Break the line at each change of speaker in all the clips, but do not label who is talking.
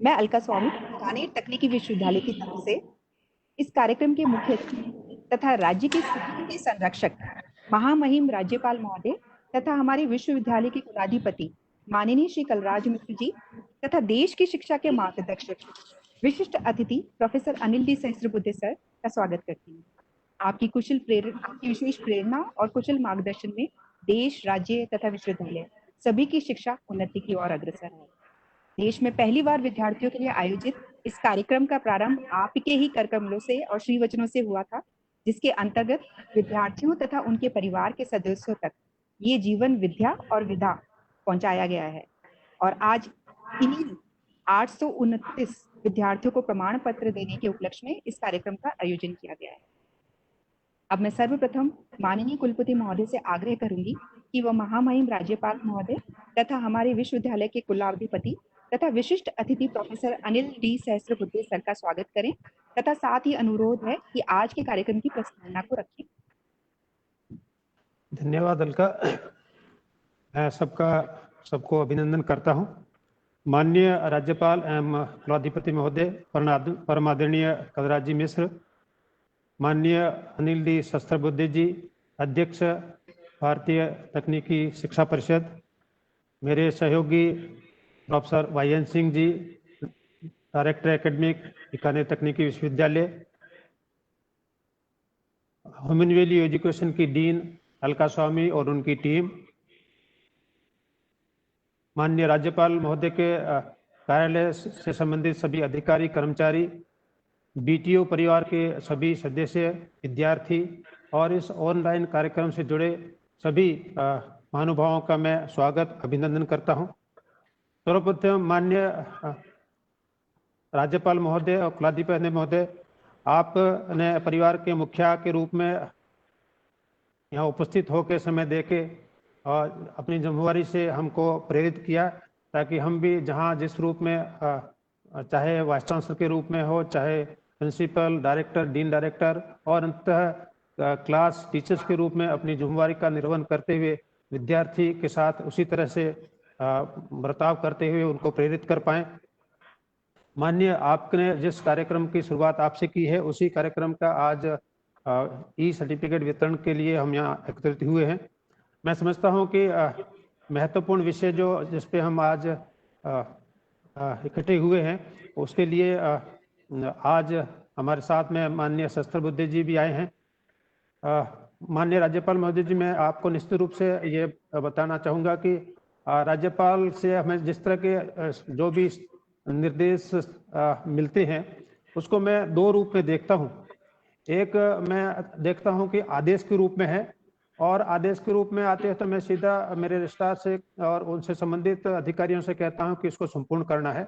मैं अलका स्वामी बीकानेर तकनीकी विश्वविद्यालय की तरफ से इस कार्यक्रम के मुख्य अतिथि तथा राज्य के शिक्षा के संरक्षक महामहिम राज्यपाल महोदय तथा हमारे विश्वविद्यालय के कुलाधिपति माननीय श्री कलराज मिश्र जी तथा देश की शिक्षा के मार्गदर्शक विशिष्ट अतिथि professor Anil D Sahasrabuddhe sir का स्वागत करती हूँ। आपकी विशेष प्रेरणा और कुशल मार्गदर्शन में देश, राज्य तथा विश्वविद्यालय सभी की शिक्षा उन्नति की ओर अग्रसर है। देश में पहली बार विद्यार्थियों के लिए आयोजित इस कार्यक्रम का प्रारंभ आपके ही कर कमलों से और श्री वचनों से हुआ था, जिसके अंतर्गत विद्यार्थियों तथा उनके परिवार के सदस्यों तक ये जीवन विद्या और विधा पहुंचाया गया है। और आज इन्हीं 829 विद्यार्थियों को प्रमाण पत्र देने के उपलक्ष्य में इस कार्यक्रम का आयोजन किया गया है। अब मैं सर्वप्रथम माननीय कुलपति महोदय से आग्रह करूंगी कि वह महामहिम राज्यपाल महोदय तथा हमारे विश्वविद्यालय के कुलाधिपति तथा विशिष्ट अतिथि professor Anil D Sahasrabuddhe sir का स्वागत करें तथा साथ ही अनुरोध है कि आज के कार्यक्रम की प्रस्तावना को रखें।
धन्यवाद अलका। मैं सबको अभिनंदन करता हूं। माननीय राज्यपाल एवं कुलाधिपति महोदय परमादरणीय कलराज जी मिश्र, माननीय अनिल डी सहस्त्रबुद्धे जी, अध्यक्ष भारतीय तकनीकी शिक्षा परिषद, मेरे सहयोगी professor YN Singh ji, director academic Bikaner तकनीकी विश्वविद्यालय, ह्यूमन वैल्यू एजुकेशन की डीन अलका स्वामी और उनकी टीम, माननीय राज्यपाल महोदय के कार्यालय से संबंधित सभी अधिकारी कर्मचारी, बीटीओ परिवार के सभी सदस्य, विद्यार्थी और इस ऑनलाइन कार्यक्रम से जुड़े सभी महानुभावों का मैं स्वागत अभिनंदन करता हूं। सर्वप्रथम माननीय राज्यपाल महोदय और कुलाधिपति महोदय, आपने परिवार के मुखिया के रूप में यहाँ उपस्थित होकर समय देके और अपनी जिम्मेवारी से हमको प्रेरित किया, ताकि हम भी जहाँ जिस रूप में चाहे वाइस चांसलर के रूप में हो, चाहे प्रिंसिपल, डायरेक्टर, डीन डायरेक्टर और अंततः क्लास टीचर्स के रूप में अपनी जिम्मेवारी का निर्वहन करते हुए विद्यार्थी के साथ उसी तरह से बर्ताव करते हुए उनको प्रेरित कर पाएँ। माननीय आपने जिस कार्यक्रम की शुरुआत आपसे की है, उसी कार्यक्रम का आज ई सर्टिफिकेट वितरण के लिए हम यहाँ एकत्रित हुए हैं। मैं समझता हूँ कि महत्वपूर्ण विषय जिस पे हम आज इकट्ठे हुए हैं, उसके लिए आज हमारे साथ में माननीय सहस्त्रबुद्धे जी भी आए हैं। माननीय राज्यपाल महोदय जी, मैं आपको निश्चित रूप से ये बताना चाहूँगा कि राज्यपाल से हमें जिस तरह के जो भी निर्देश मिलते हैं, उसको मैं दो रूप में देखता हूँ। एक मैं देखता हूँ कि आदेश के रूप में है, और आदेश के रूप में आते हैं तो मैं सीधा मेरे रिश्तेदार से और उनसे संबंधित अधिकारियों से कहता हूँ कि इसको संपूर्ण करना है।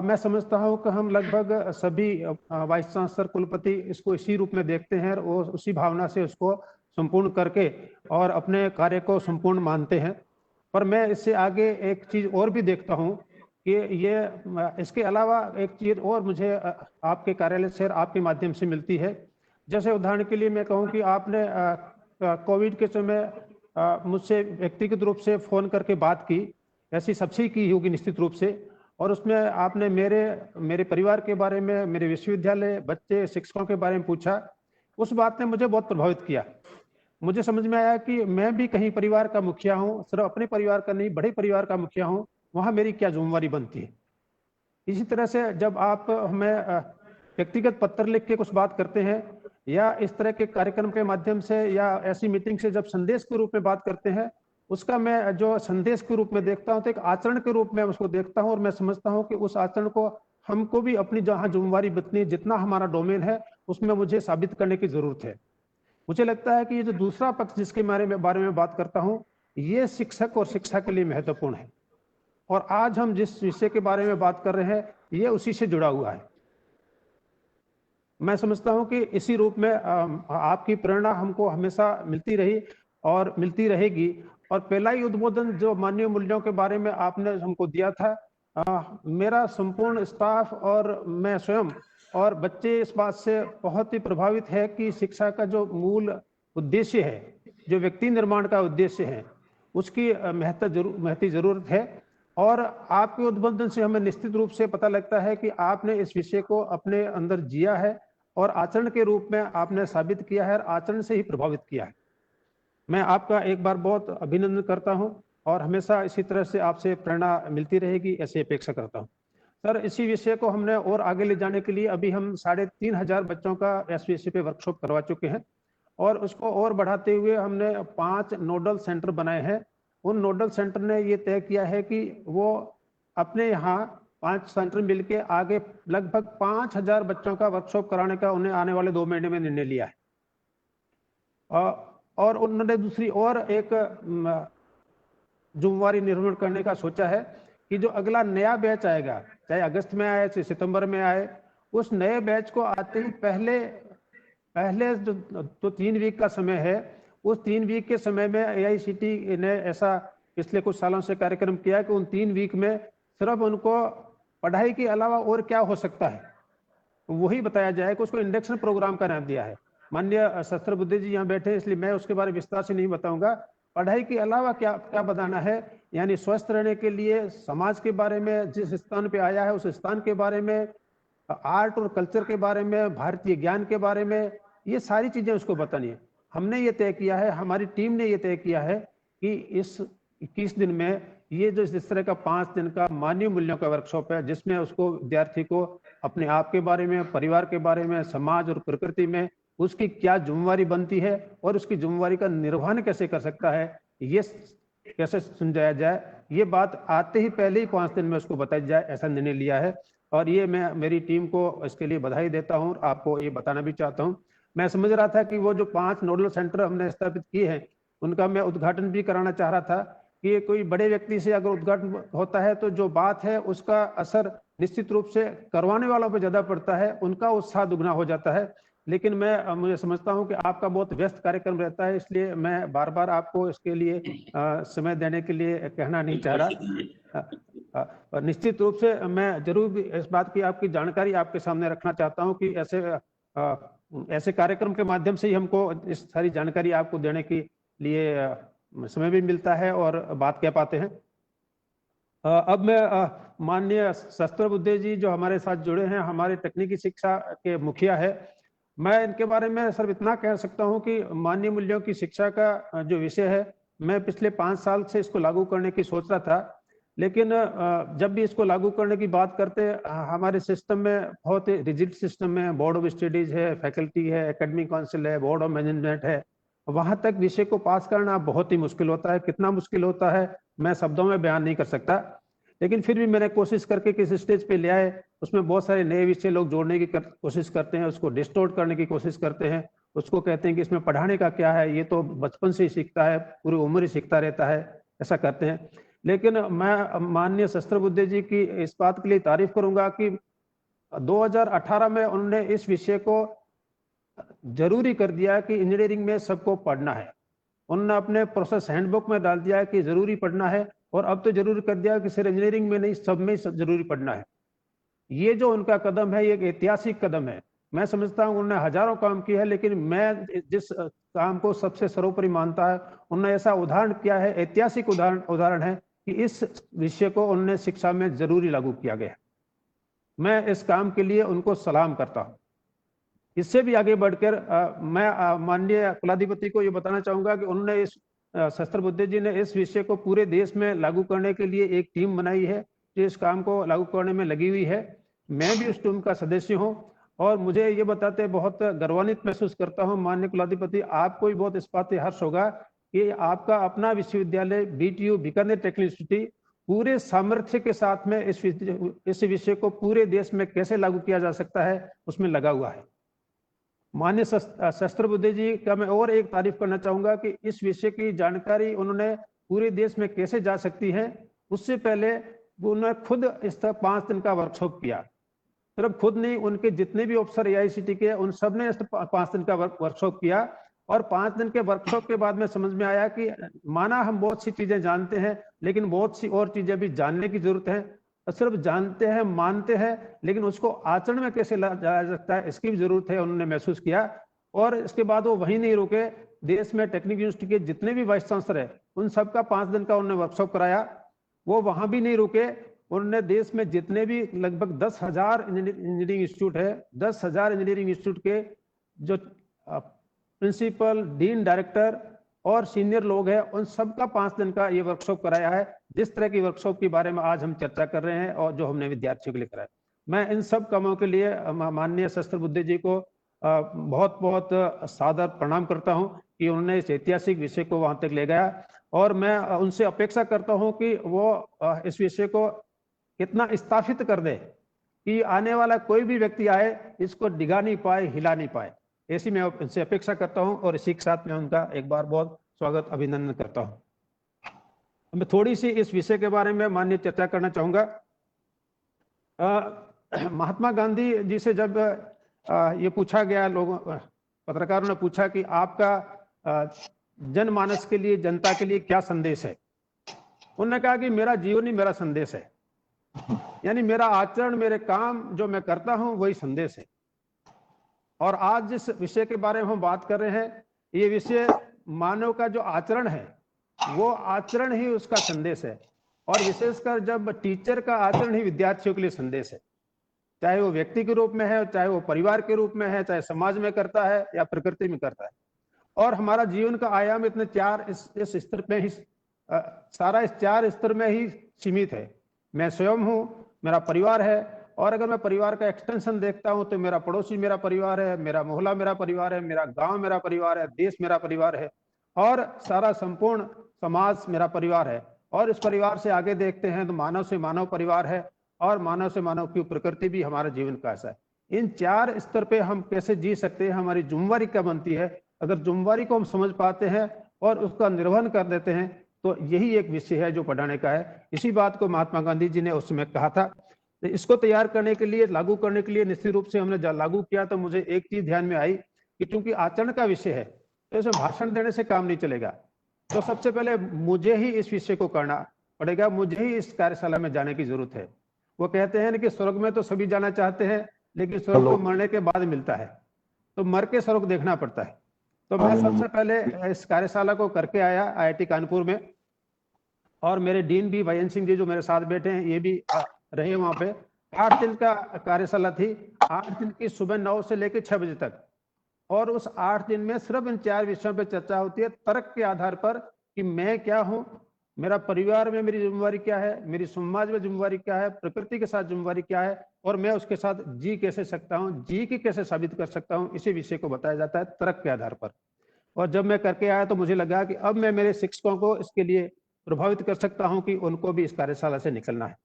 मैं समझता हूँ कि हम लगभग सभी वाइस चांसलर, कुलपति इसको इसी रूप में देखते हैं और उसी भावना से उसको संपूर्ण करके और अपने कार्य को संपूर्ण मानते हैं। पर मैं इससे आगे एक चीज और भी देखता हूँ कि इसके अलावा एक चीज और मुझे आपके कार्यालय से आपके माध्यम से मिलती है। जैसे उदाहरण के लिए मैं कहूँ कि आपने कोविड के समय मुझसे व्यक्तिगत रूप से फोन करके बात की, ऐसी सबसे की होगी निश्चित रूप से, और उसमें आपने मेरे परिवार के बारे में, मेरे विश्वविद्यालय, बच्चे, शिक्षकों के बारे में पूछा। उस बात ने मुझे बहुत प्रभावित किया। मुझे समझ में आया कि मैं भी कहीं परिवार का मुखिया हूँ, सिर्फ अपने परिवार का नहीं, बड़े परिवार का मुखिया हूँ, वहां मेरी क्या जिम्मेवारी बनती है। इसी तरह से जब आप हमें व्यक्तिगत पत्र लिख के कुछ बात करते हैं, या इस तरह के कार्यक्रम के माध्यम से या ऐसी मीटिंग से जब संदेश के रूप में बात करते हैं, उसका मैं जो संदेश के रूप में देखता हूं तो एक आचरण के रूप में उसको देखता हूं, और मैं समझता हूं कि उस आचरण को हमको भी अपनी जहां जिम्मेवारी बतनी, जितना हमारा डोमेन है उसमें मुझे साबित करने की जरूरत है। मुझे लगता है कि ये जो दूसरा पक्ष जिसके बारे में बात करता हूं, ये शिक्षक और शिक्षा के लिए महत्वपूर्ण है, और आज हम जिस विषय के बारे में बात कर रहे हैं ये उसी से जुड़ा हुआ है। मैं समझता हूं कि इसी रूप में आपकी प्रेरणा हमको हमेशा मिलती रही और मिलती रहेगी। और पहला ही उद्बोधन जो मानवीय मूल्यों के बारे में आपने हमको दिया था, मेरा संपूर्ण स्टाफ और मैं स्वयं और बच्चे इस बात से बहुत ही प्रभावित है कि शिक्षा का जो मूल उद्देश्य है, जो व्यक्ति निर्माण का उद्देश्य है, उसकी महती जरूरत है। और आपके उद्बोधन से हमें निश्चित रूप से पता लगता है कि आपने इस विषय को अपने अंदर जिया है और आचरण के रूप में आपने साबित किया है और आचरण से ही प्रभावित किया है। मैं आपका एक बार बहुत अभिनंदन करता हूं और हमेशा इसी तरह से आपसे प्रेरणा मिलती रहेगी, ऐसी अपेक्षा करता हूं। सर, इसी विषय को हमने और आगे ले जाने के लिए अभी हम 3500 बच्चों का इस विषय पे वर्कशॉप करवा चुके हैं और उसको और बढ़ाते हुए हमने 5 नोडल सेंटर बनाए हैं। उन नोडल सेंटर ने ये तय किया है कि वो अपने यहाँ 5 सेंटर मिलके आगे लगभग 5000 बच्चों का वर्कशॉप कराने का उन्हें आने वाले 2 महीने में निर्णय लिया है। और उन्होंने दूसरी और एक जिम्मेवारी निर्वहन करने का सोचा है कि जो अगला नया बैच आएगा, चाहे अगस्त में आए चाहे सितंबर में आए, उस नए बैच को आते ही पहले जो 3 वीक का समय है, उस 3 वीक के समय में AICTE ने ऐसा पिछले कुछ सालों से कार्यक्रम किया है कि उन 3 वीक में सिर्फ उनको पढ़ाई के अलावा और क्या हो सकता है वही बताया जाए कि उसको इंडक्शन प्रोग्राम का नाम दिया है। माननीय शस्त्र बुद्धे जी यहाँ बैठे, इसलिए मैं उसके बारे में विस्तार से नहीं बताऊंगा। पढ़ाई के अलावा क्या क्या बताना है, यानी स्वस्थ रहने के लिए समाज के बारे में, जिस स्थान पे आया है उस स्थान के बारे में, आर्ट और कल्चर के बारे में, भारतीय ज्ञान के बारे में, ये सारी चीजें उसको बतानी है। हमने ये तय किया है, हमारी टीम ने ये तय किया है कि इस 21 दिन में ये जो इस तरह का 5 दिन का मानवीय मूल्यों का वर्कशॉप है, जिसमें उसको विद्यार्थी को अपने आप के बारे में, परिवार के बारे में, समाज और प्रकृति में उसकी क्या जिम्मेवारी बनती है और उसकी जिम्मेवारी का निर्वहन कैसे कर सकता है, ये कैसे समझाया जाए, ये बात आते ही पहले ही 5 दिन में उसको बताई जाए, ऐसा निर्णय लिया है। और ये मैं मेरी टीम को इसके लिए बधाई देता हूँ, आपको ये बताना भी चाहता हूँ। मैं समझ रहा था कि वो जो 5 नोडल सेंटर हमने स्थापित किए हैं उनका मैं उद्घाटन भी कराना चाह रहा था कि कोई बड़े व्यक्ति से अगर उद्घाटन होता है तो जो बात है उसका असर निश्चित रूप से करवाने वालों पर ज्यादा पड़ता है, उनका उत्साह दुगना हो जाता है। लेकिन मुझे समझता हूं कि आपका बहुत व्यस्त कार्यक्रम रहता है, इसलिए मैं बार बार आपको इसके लिए समय देने के लिए कहना नहीं चाह रहा। निश्चित रूप से मैं जरूर भी इस बात की आपकी जानकारी आपके सामने रखना चाहता हूं कि ऐसे कार्यक्रम के माध्यम से ही हमको इस सारी जानकारी आपको देने के लिए समय भी मिलता है और बात कह पाते हैं। अब मैं माननीय शस्त्र बुद्धे जी जो हमारे साथ जुड़े हैं, हमारे तकनीकी शिक्षा के मुखिया है, मैं इनके बारे में सिर्फ इतना कह सकता हूं कि मानवीय मूल्यों की शिक्षा का जो विषय है, मैं पिछले 5 साल से इसको लागू करने की सोच रहा था, लेकिन जब भी इसको लागू करने की बात करते हमारे सिस्टम में बहुत रिजिड सिस्टम है, बोर्ड ऑफ स्टडीज है, फैकल्टी है, एकेडमिक काउंसिल है, बोर्ड ऑफ मैनेजमेंट है, वहां तक विषय को पास करना बहुत ही मुश्किल होता है। कितना मुश्किल होता है मैं शब्दों में बयान नहीं कर सकता, लेकिन फिर भी मैंने कोशिश करके किस स्टेज पे ले आए, उसमें बहुत सारे नए विषय लोग जोड़ने की कोशिश करते हैं, उसको डिस्टोर्ट करने की कोशिश करते हैं, उसको कहते हैं कि इसमें पढ़ाने का क्या है, ये तो बचपन से ही सीखता है, पूरी उम्र ही सीखता रहता है, ऐसा करते हैं। लेकिन मैं माननीय शस्त्र बुद्धे जी की इस बात के लिए तारीफ करूंगा कि 2018 में उन्होंने इस विषय को जरूरी कर दिया कि इंजीनियरिंग में सबको पढ़ना है। उन्होंने अपने प्रोसेस हैंडबुक में डाल दिया कि जरूरी पढ़ना है, और अब तो जरूरी कर दिया कि सिर्फ इंजीनियरिंग में नहीं, सब में जरूरी पढ़ना है। ये जो उनका कदम है ये एक ऐतिहासिक कदम है। मैं समझता हूँ उन्होंने हजारों काम किए हैं, लेकिन मैं जिस काम को सबसे सर्वोपरि मानता है, उन्होंने ऐसा उदाहरण किया है, ऐतिहासिक उदाहरण है कि इस विषय को उन्होंने शिक्षा में जरूरी लागू किया गया। मैं इस काम के लिए उनको सलाम करता हूँ। इससे भी आगे बढ़कर मैं माननीय कुलाधिपति को ये बताना चाहूंगा कि उन्होंने इस शस्त्र बुद्धे जी ने इस विषय को पूरे देश में लागू करने के लिए एक टीम बनाई है जो इस काम को लागू करने में लगी हुई है। मैं भी उस टीम का सदस्य हूं और मुझे ये बताते बहुत गर्वान्वित महसूस करता हूं माननीय कुलाधिपति, आपको भी बहुत इस बात से हर्ष होगा कि आपका अपना विश्वविद्यालय BTU बीकानेर टेक्निकल इंस्टीट्यूट पूरे सामर्थ्य के साथ में इस विषय को पूरे देश में कैसे लागू किया जा सकता है उसमें लगा हुआ है। माननीय शस्त्र बुद्धे जी का मैं और एक तारीफ करना चाहूंगा कि इस विषय की जानकारी उन्होंने पूरे देश में कैसे जा सकती है, उससे पहले उन्होंने खुद इस 5 दिन का वर्कशॉप किया। सिर्फ खुद नहीं, उनके जितने भी अफसर AICTE के उन सब ने इस 5 दिन का वर्कशॉप किया, और 5 दिन के वर्कशॉप के बाद में समझ में आया कि माना हम बहुत सी चीजें जानते हैं, लेकिन बहुत सी और चीजें भी जानने की जरूरत है। सिर्फ जानते हैं, मानते हैं, लेकिन उसको आचरण में कैसे लाया जा सकता है इसकी भी जरूरत है, उन्होंने महसूस किया। और इसके बाद वो वहीं नहीं रुके, देश में टेक्निकल यूनिवर्सिटी के जितने भी वाइस चांसलर है उन सबका 5 दिन का उन्होंने वर्कशॉप कराया, वो वहां भी नहीं रुके, उन्होंने देश में जितने भी लगभग 10,000 इंजीनियरिंग इंस्टीट्यूट है, 10,000 इंजीनियरिंग इंस्टीट्यूट के जो प्रिंसिपल, डीन, डायरेक्टर और सीनियर लोग हैं, उन सबका 5 दिन का ये वर्कशॉप कराया है। जिस तरह की वर्कशॉप के बारे में आज हम चर्चा कर रहे हैं और जो हमने विद्यार्थियों के लिए कराया, मैं इन सब कामों के लिए माननीय सहस्त्रबुद्धे जी को बहुत बहुत सादर प्रणाम करता हूं कि उन्होंने इस ऐतिहासिक विषय को वहां तक ले गया, और मैं उनसे अपेक्षा करता हूं कि वो इस विषय को कितना स्थापित कर दे कि आने वाला कोई भी व्यक्ति आए इसको डिगा नहीं पाए, हिला नहीं पाए। ऐसी मैं उनसे अपेक्षा करता हूं, और इसी के साथ मैं उनका एक बार बहुत स्वागत, अभिनंदन करता हूं। मैं थोड़ी सी इस विषय के बारे में माननीय चर्चा करना चाहूंगा। महात्मा गांधी जी से जब ये पूछा गया, लोगों पत्रकारों ने पूछा कि आपका जनमानस के लिए, जनता के लिए क्या संदेश है, उन्होंने कहा कि मेरा जीवन ही मेरा संदेश है, यानी मेरा आचरण, मेरे काम जो मैं करता हूं वही संदेश है। और आज जिस विषय के बारे में हम बात कर रहे हैं, ये विषय मानव का जो आचरण है, वो आचरण ही उसका संदेश है। और विशेषकर जब टीचर का आचरण ही विद्यार्थियों के लिए संदेश है, चाहे वो व्यक्ति के रूप में है, चाहे वो परिवार के रूप में है, चाहे समाज में करता है या प्रकृति में करता है। और हमारा जीवन का आयाम इतने इस स्तर में ही सारा इस 4 स्तर में ही सीमित है। मैं स्वयं हूं, मेरा परिवार है, और अगर मैं परिवार का एक्सटेंशन देखता हूं तो मेरा पड़ोसी मेरा परिवार है, मेरा मोहल्ला मेरा परिवार है, मेरा गांव मेरा परिवार है, देश मेरा परिवार है, और सारा संपूर्ण समाज मेरा परिवार है। और इस परिवार से आगे देखते हैं तो मानव से मानव परिवार है, और मानव से मानव की प्रकृति भी हमारा जीवन का ऐसा है। इन 4 स्तर पे हम कैसे जी सकते हैं, हमारी जिम्मेवारी क्या बनती है, अगर जिम्मेवारी को हम समझ पाते हैं और उसका निर्वहन कर देते हैं तो यही एक विषय है जो पढ़ाने का है। इसी बात को महात्मा गांधी जी ने उस समय कहा था। तो इसको तैयार करने के लिए, लागू करने के लिए निश्चित रूप से हमने लागू किया, तो मुझे एक चीज ध्यान में आई कि क्योंकि आचरण का विषय है तो इसमें भाषण देने से काम नहीं चलेगा। तो सबसे पहले मुझे ही इस विषय को करना पड़ेगा, मुझे ही इस कार्यशाला में जाने की जरूरत है। वो कहते हैं कि स्वर्ग में तो सभी जाना चाहते हैं, लेकिन स्वर्ग तो मरने के बाद मिलता है, तो मर के स्वर्ग देखना पड़ता है। तो मैं सबसे पहले इस कार्यशाला को करके आया IIT कानपुर में, और मेरे डीन भी भयन सिंह जी जो मेरे साथ बैठे हैं, ये भी रहे वहां पे। 8 दिन का कार्यशाला थी, 8 दिन की सुबह 9 से लेकर 6 बजे तक, और उस 8 दिन में सिर्फ इन 4 विषयों पर चर्चा होती है, तर्क के आधार पर कि मैं क्या हूं, मेरा परिवार में मेरी जिम्मेवारी क्या है, मेरी समाज में जिम्मेवारी क्या है, प्रकृति के साथ जिम्मेवारी क्या है, और मैं उसके साथ जी कैसे सकता हूं, जी की कैसे साबित कर सकता हूं, इसी विषय को बताया जाता है तर्क के आधार पर। और जब मैं करके आया तो मुझे लगा कि अब मैं मेरे शिक्षकों को इसके लिए प्रभावित कर सकता हूं कि उनको भी इस कार्यशाला से निकलना है।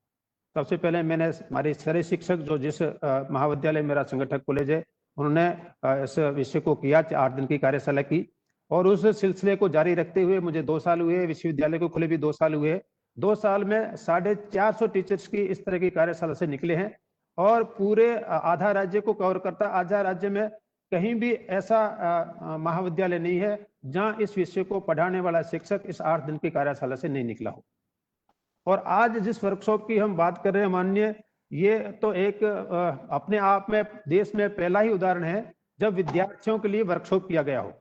सबसे पहले मैंने हमारे सारे शिक्षक जो जिस महाविद्यालय मेरा संगठक कॉलेज है, उन्होंने इस विषय को किया, 8 दिन की कार्यशाला की, और उस सिलसिले को जारी रखते हुए मुझे 2 साल हुए, विश्वविद्यालय को खुले भी 2 साल हुए। 2 साल में 450 टीचर्स की इस तरह की कार्यशाला से निकले हैं, और पूरे आधा राज्य को कवर करता। आधा राज्य में कहीं भी ऐसा महाविद्यालय नहीं है जहां इस विषय को पढ़ाने वाला शिक्षक इस 8 दिन की कार्यशाला से नहीं निकला हो। और आज जिस वर्कशॉप की हम बात कर रहे हैं माननीय, ये तो एक अपने आप में देश में पहला ही उदाहरण है जब विद्यार्थियों के लिए वर्कशॉप किया गया हो।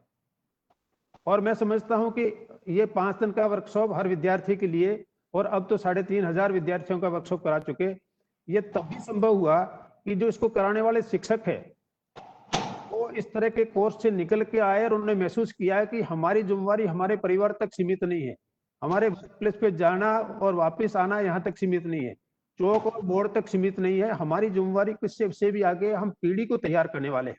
और मैं समझता हूं कि ये 5 दिन का वर्कशॉप हर विद्यार्थी के लिए, और अब तो 3500 विद्यार्थियों का वर्कशॉप करा चुके। ये तभी संभव हुआ कि जो इसको कराने वाले शिक्षक है वो इस तरह के कोर्स से निकल के आए, और उन्होंने महसूस किया है कि हमारी जिम्मेवारी हमारे परिवार तक सीमित नहीं है, हमारे वर्क प्लेस पे जाना और वापस आना यहाँ तक सीमित नहीं है, चौक और बोर्ड तक सीमित नहीं है। हमारी जिम्मेवारी किससे से भी आगे, हम पीढ़ी को तैयार करने वाले हैं।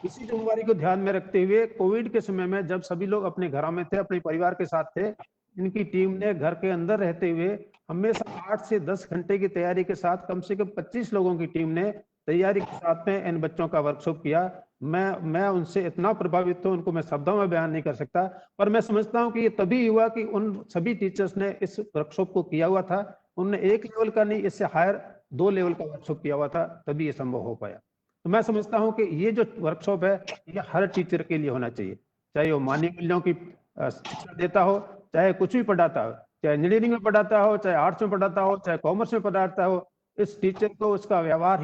इसी जिम्मेवारी को ध्यान में रखते हुए कोविड के समय में जब सभी लोग अपने घरों में थे, अपने परिवार के साथ थे, इनकी टीम ने घर के अंदर रहते हुए हमेशा 8 से 10 घंटे की तैयारी के साथ कम से कम 25 लोगों की टीम ने तैयारी के साथ में इन बच्चों का वर्कशॉप किया। मैं उनसे इतना प्रभावित हूं, उनको मैं शब्दों में बयान नहीं कर सकता। और मैं समझता हूं कि ये तभी हुआ कि उन सभी टीचर्स ने इस वर्कशॉप को किया हुआ था। उन्होंने 1 लेवल का नहीं, इससे हायर 2 लेवल का वर्कशॉप किया हुआ था, तभी ये संभव हो पाया। तो मैं समझता हूं कि ये जो वर्कशॉप है ये हर टीचर के लिए होना चाहिए, चाहे वो मानवीय मूल्यों की शिक्षा देता हो, चाहे कुछ भी पढ़ाता हो, चाहे इंजीनियरिंग में पढ़ाता हो, चाहे आर्ट्स में पढ़ाता हो, चाहे कॉमर्स में पढ़ाता हो। इस टीचर को उसका व्यवहार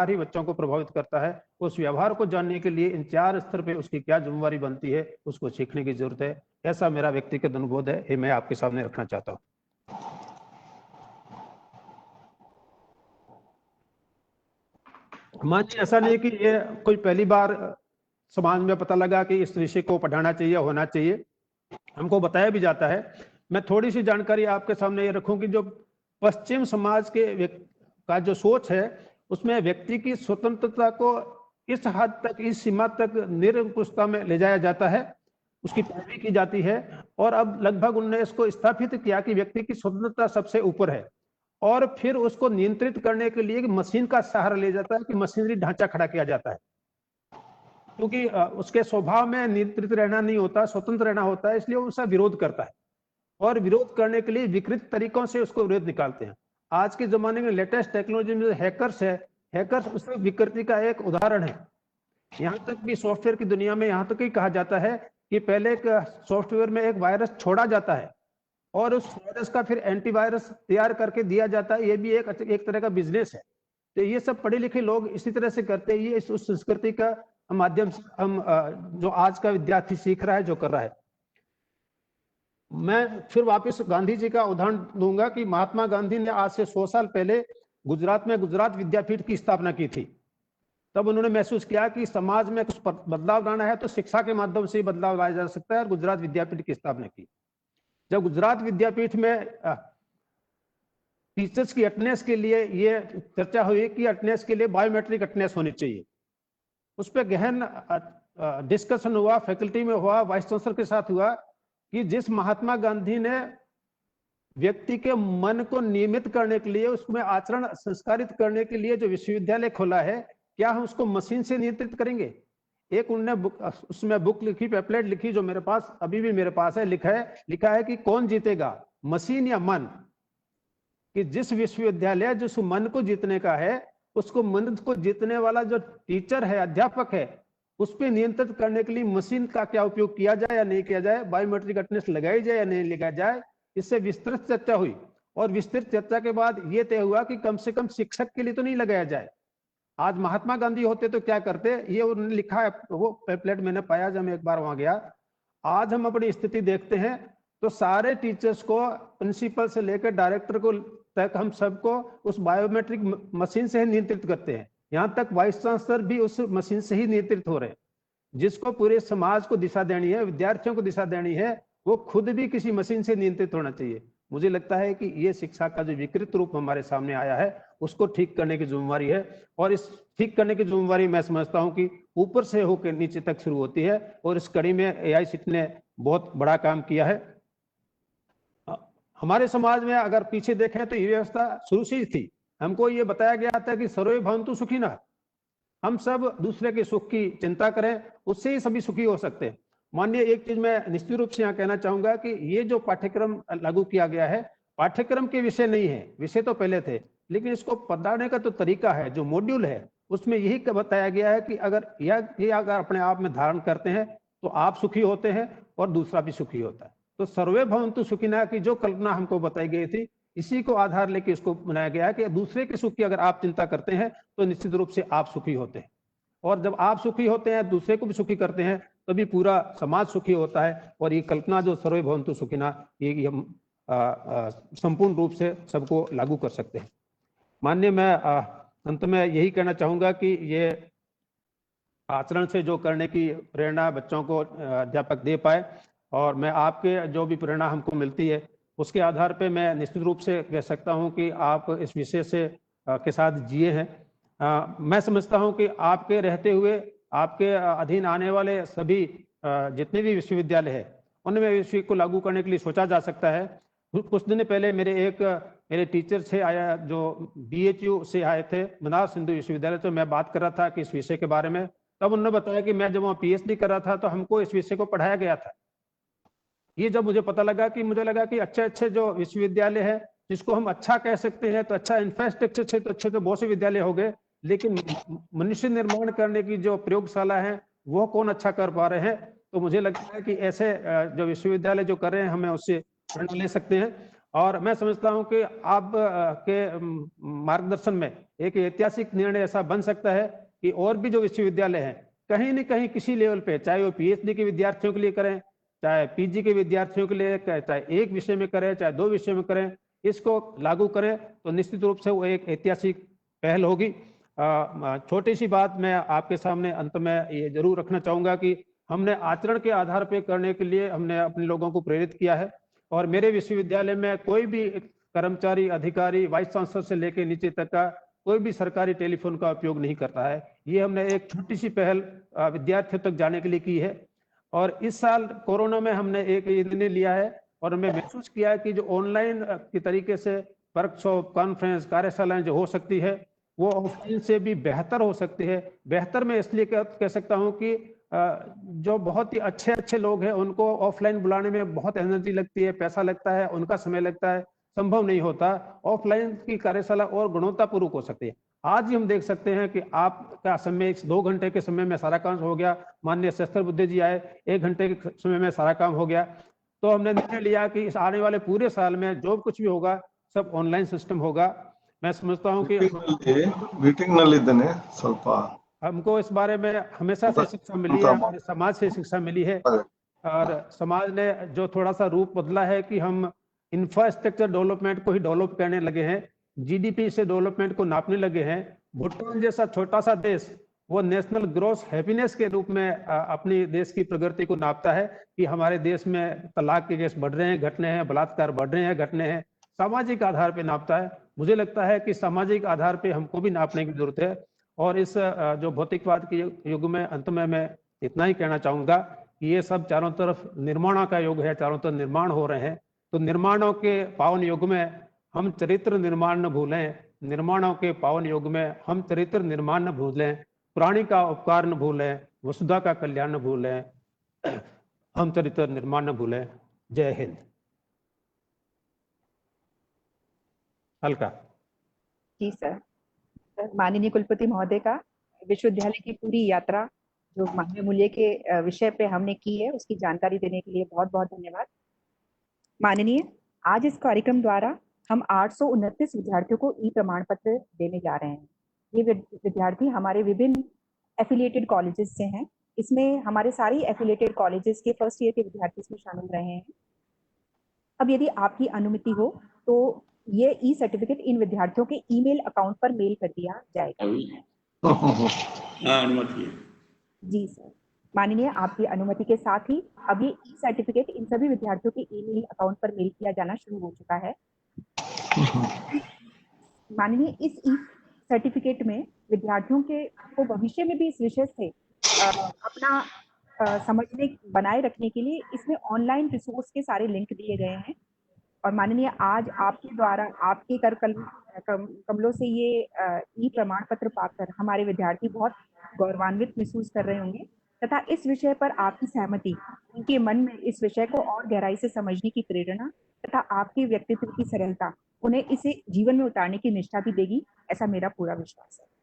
ही बच्चों को प्रभावित करता है। उस व्यवहार को जानने के लिए इन 4 स्तर पे उसकी क्या जिम्मेवारी बनती है, उसको सीखने की जरूरत है। ऐसा मेरा व्यक्तिगत अनुभव है, ये मैं आपके सामने रखना चाहता हूँ। मानिए ऐसा नहीं कि ये कोई पहली बार समाज में पता लगा कि इस विषय को पढ़ाना चाहिए, होना चाहिए, हमको बताया भी जाता है। मैं थोड़ी सी जानकारी आपके सामने ये रखूं कि जो पश्चिम समाज के का जो सोच है उसमें व्यक्ति की स्वतंत्रता को इस हद तक, इस सीमा तक निरंकुशता में ले जाया जाता है, उसकी पैरवी की जाती है। और अब लगभग उन्होंने इसको स्थापित किया कि व्यक्ति की स्वतंत्रता सबसे ऊपर है, और फिर उसको नियंत्रित करने के लिए मशीन का सहारा लिया जाता है कि मशीनरी ढांचा खड़ा किया जाता है, क्योंकि उसके स्वभाव में नियंत्रित रहना नहीं होता, स्वतंत्र रहना होता है, इसलिए वो उसका विरोध करता है और विरोध करने के लिए विकृत तरीकों से उसको विरोध निकालते हैं। आज के जमाने में लेटेस्ट टेक्नोलॉजी में हैकर्स है, हैकर्स उस विकृति का एक उदाहरण है। यहाँ तक भी सॉफ्टवेयर की दुनिया में यहाँ तक ही कहा जाता है कि पहले एक सॉफ्टवेयर में एक वायरस छोड़ा जाता है और उस वायरस का फिर एंटीवायरस तैयार करके दिया जाता है। ये भी एक तरह का बिजनेस है। तो ये सब पढ़े लिखे लोग इसी तरह से करते हैं। ये उस संस्कृति का माध्यम से हम जो आज का विद्यार्थी सीख रहा है, जो कर रहा है। मैं फिर वापस गांधी जी का उदाहरण दूंगा कि महात्मा गांधी ने आज से 100 साल पहले गुजरात में गुजरात विद्यापीठ की स्थापना की थी। तब उन्होंने महसूस किया कि समाज में कुछ बदलाव लाना है तो शिक्षा के माध्यम से ही बदलाव लाया जा सकता है, और गुजरात विद्यापीठ की स्थापना की। जब गुजरात विद्यापीठ में टीचर्स की अटेंडेंस के लिए ये चर्चा हुई कि अटेंडेंस के लिए बायोमेट्रिक अटेंडेंस होनी चाहिए, उस पर गहन डिस्कशन हुआ, फैकल्टी में हुआ, वाइस चांसलर के साथ हुआ कि जिस महात्मा गांधी ने व्यक्ति के मन को नियमित करने के लिए, उसमें आचरण संस्कारित करने के लिए जो विश्वविद्यालय खोला है, क्या हम उसको मशीन से नियंत्रित करेंगे? एक उन्होंने उसमें बुक लिखी, पेपलेट लिखी, जो मेरे पास अभी भी मेरे पास है, लिखा है कि कौन जीतेगा, मशीन या मन? कि जिस विश्वविद्यालय जिस मन को जीतने का है, उसको मन को जीतने वाला जो टीचर है, अध्यापक है, उस पर नियंत्रित करने के लिए मशीन का क्या उपयोग किया जाए या नहीं किया जाए, बायोमेट्रिक अटेंडेंस लगाई जाए या नहीं लगाई जाए, इससे विस्तृत चर्चा हुई। और विस्तृत चर्चा के बाद यह तय हुआ कि कम से कम शिक्षक के लिए तो नहीं लगाया जाए। आज महात्मा गांधी होते तो क्या करते, ये उन्होंने लिखा है, वो पेपलेट मैंने पाया जब मैं एक बार वहां गया। आज हम अपनी स्थिति देखते हैं तो सारे टीचर्स को, प्रिंसिपल से लेकर डायरेक्टर को तक, हम सबको उस बायोमेट्रिक मशीन से ही नियंत्रित करते हैं। यहाँ तक वाइस चांसलर भी उस मशीन से ही नियंत्रित हो रहे हैं। जिसको पूरे समाज को दिशा देनी है, विद्यार्थियों को दिशा देनी है, वो खुद भी किसी मशीन से नियंत्रित होना चाहिए। मुझे लगता है कि ये शिक्षा का जो विकृत रूप हमारे सामने आया है, उसको ठीक करने की जिम्मेवारी है। और इस ठीक करने की जिम्मेवारी मैं समझता हूं कि ऊपर से होकर नीचे तक शुरू होती है, और इस कड़ी में AICTE ने बहुत बड़ा काम किया है। हमारे समाज में अगर पीछे देखें तो ये व्यवस्था शुरू से ही थी। हमको ये बताया गया था कि सर्वे भवन्तु सुखिनः, हम सब दूसरे के सुख की चिंता करें, उससे ही सभी सुखी हो सकते हैं। मानिए एक चीज मैं निश्चित रूप से यहाँ कहना चाहूंगा कि ये जो पाठ्यक्रम लागू किया गया है, पाठ्यक्रम के विषय नहीं है, विषय तो पहले थे, लेकिन इसको पढ़ाने का तो तरीका है, जो मॉड्यूल है, उसमें यही बताया गया है कि अगर ये अगर अपने आप में धारण करते हैं तो आप सुखी होते हैं और दूसरा भी सुखी होता है। तो सर्वे भवन्तु सुखिनः की जो कल्पना हमको बताई गई थी, इसी को आधार लेके इसको बनाया गया है कि दूसरे के सुख की अगर आप चिंता करते हैं तो निश्चित रूप से आप सुखी होते हैं, और जब आप सुखी होते हैं, दूसरे को भी सुखी करते हैं, तभी पूरा समाज सुखी होता है। और ये कल्पना जो सर्वे भवन्तु सुखिनः, ये हम संपूर्ण रूप से सबको लागू कर सकते हैं। माननीय, मैं अंत में यही कहना चाहूंगा कि ये आचरण से जो करने की प्रेरणा बच्चों को अध्यापक दे पाए, और मैं आपके जो भी प्रेरणा हमको मिलती है उसके आधार पे मैं निश्चित रूप से कह सकता हूं कि आप इस विषय से के साथ जिए हैं। मैं समझता हूं कि आपके रहते हुए आपके अधीन आने वाले सभी जितने भी विश्वविद्यालय है, उनमें विषय को लागू करने के लिए सोचा जा सकता है। कुछ दिन पहले मेरे टीचर से आया, जो BHU से आए थे, बनारस हिंदू विश्वविद्यालय, तो मैं बात कर रहा था कि इस विषय के बारे में, तब उन्होंने बताया कि मैं जब वहाँ PhD कर रहा था तो हमको इस विषय को पढ़ाया गया था। ये जब मुझे पता लगा कि मुझे लगा कि अच्छे जो विश्वविद्यालय है, जिसको हम अच्छा कह सकते हैं, तो अच्छा इंफ्रास्ट्रक्चर से तो अच्छे तो बहुत से विद्यालय हो गए, लेकिन मनुष्य निर्माण करने की जो प्रयोगशाला है वो कौन अच्छा कर पा रहे हैं। तो मुझे लगता है कि ऐसे जो विश्वविद्यालय जो कर रहे हैं, हमें उससे प्रेरणा ले सकते हैं। और मैं समझता हूँ कि आप के मार्गदर्शन में एक ऐतिहासिक निर्णय ऐसा बन सकता है कि और भी जो विश्वविद्यालय हैं, कहीं न कहीं किसी लेवल पे, चाहे वो PhD के विद्यार्थियों के लिए करें, चाहे PG के विद्यार्थियों के लिए, चाहे एक विषय में करें, चाहे 2 विषय में करें, इसको लागू करें, तो निश्चित रूप से वो एक ऐतिहासिक पहल होगी। छोटी सी बात मैं आपके सामने अंत में ये जरूर रखना चाहूंगा कि हमने आचरण के आधार पर करने के लिए हमने अपने लोगों को प्रेरित किया है। और मेरे विश्वविद्यालय में कोई भी कर्मचारी, अधिकारी, वाइस चांसलर से लेकर नीचे तक का कोई भी सरकारी टेलीफोन का उपयोग नहीं करता है। ये हमने एक छोटी सी पहल विद्यार्थियों तक जाने के लिए की है। और इस साल कोरोना में हमने एक ये निर्णय लिया है और हमें महसूस किया है कि जो ऑनलाइन की तरीके से वर्कशॉप, कॉन्फ्रेंस, कार्यशालाएं जो हो सकती है वो ऑफलाइन से भी बेहतर हो सकती है। बेहतर मैं इसलिए कह सकता हूं कि जो बहुत ही अच्छे अच्छे लोग हैं उनको ऑफलाइन बुलाने में बहुत एनर्जी लगती है, पैसा लगता है, उनका समय लगता है, संभव नहीं होता। ऑफलाइन की कार्यशाला और गुणवत्तापूर्वक हो सकती है। आज ही हम देख सकते हैं कि आपका समय 2 घंटे के समय में सारा काम हो गया। माननीय सहस्त्रबुद्धे जी आए, 1 घंटे के समय में सारा काम हो गया। तो हमने निर्णय लिया कि इस आने वाले पूरे साल में जो कुछ भी होगा सब ऑनलाइन सिस्टम होगा। मैं समझता हूं कि
मीटिंग नಲ್ಲಿದ್ದೇನೆ ಸ್ವಲ್ಪ
हमको इस बारे में हमेशा से शिक्षा मिली है, हमारे समाज से शिक्षा मिली है। और समाज ने जो थोड़ा सा रूप बदला है कि हम इंफ्रास्ट्रक्चर डेवलपमेंट को ही डेवलप करने लगे हैं, जीडीपी से डेवलपमेंट को नापने लगे हैं। भूटान जैसा छोटा सा देश वो नेशनल ग्रोथ हैप्पीनेस के रूप में अपनी देश की प्रगति को नापता है कि हमारे देश में तलाक के केस बढ़ रहे हैं, घटने हैं, बलात्कार बढ़ रहे हैं, घटने हैं। सामाजिक आधार पे नापता है। मुझे लगता है कि सामाजिक आधार पे हमको भी नापने की जरूरत है। और इस जो भौतिकवाद के युग में अंत में मैं इतना ही कहना चाहूंगा कि ये सब चारों तरफ निर्माणों का युग है, चारों तरफ निर्माण हो रहे हैं। तो निर्माणों के पावन युग में हम चरित्र निर्माण न भूलें। निर्माणों के पावन युग में हम चरित्र निर्माण न भूलें, प्राणी का उपकार न भूलें, वसुधा का कल्याण न भूलें, हम चरित्र निर्माण न भूलें। जय हिंद। हल्का
जी सर। माननीय कुलपति महोदय का विश्वविद्यालय की पूरी यात्रा जो मानवीय मूल्य के विषय पे हमने की है उसकी जानकारी देने के लिए बहुत बहुत धन्यवाद। माननीय, आज इस कार्यक्रम द्वारा हम 829 विद्यार्थियों को ई प्रमाण पत्र देने जा रहे हैं। ये विद्यार्थी हमारे विभिन्न एफिलिएटेड कॉलेजेस से हैं। इसमें हमारे सारे एफिलिएटेड कॉलेजेस के फर्स्ट ईयर के विद्यार्थी इसमें शामिल रहे हैं। अब यदि आपकी अनुमति हो तो ये ई सर्टिफिकेट इन विद्यार्थियों के ईमेल अकाउंट पर मेल कर दिया जाएगा।
अनुमति
जी सर। माननीय, आपकी अनुमति के साथ ही अब ये ई सर्टिफिकेट इन सभी विद्यार्थियों के ईमेल अकाउंट पर मेल किया जाना शुरू हो चुका है। माननीय, इस ई सर्टिफिकेट में विद्यार्थियों के को भविष्य में भी इस विषय से अपना समझने बनाए रखने के लिए इसमें ऑनलाइन रिसोर्स के सारे लिंक दिए गए हैं। और माननीय, आज आपके द्वारा आपके कर कमलों से ये ई प्रमाण पत्र पाकर हमारे विद्यार्थी बहुत गौरवान्वित महसूस कर रहे होंगे तथा इस विषय पर आपकी सहमति उनके मन में इस विषय को और गहराई से समझने की प्रेरणा तथा आपके व्यक्तित्व की सरलता उन्हें इसे जीवन में उतारने की निष्ठा भी देगी, ऐसा मेरा पूरा विश्वास है।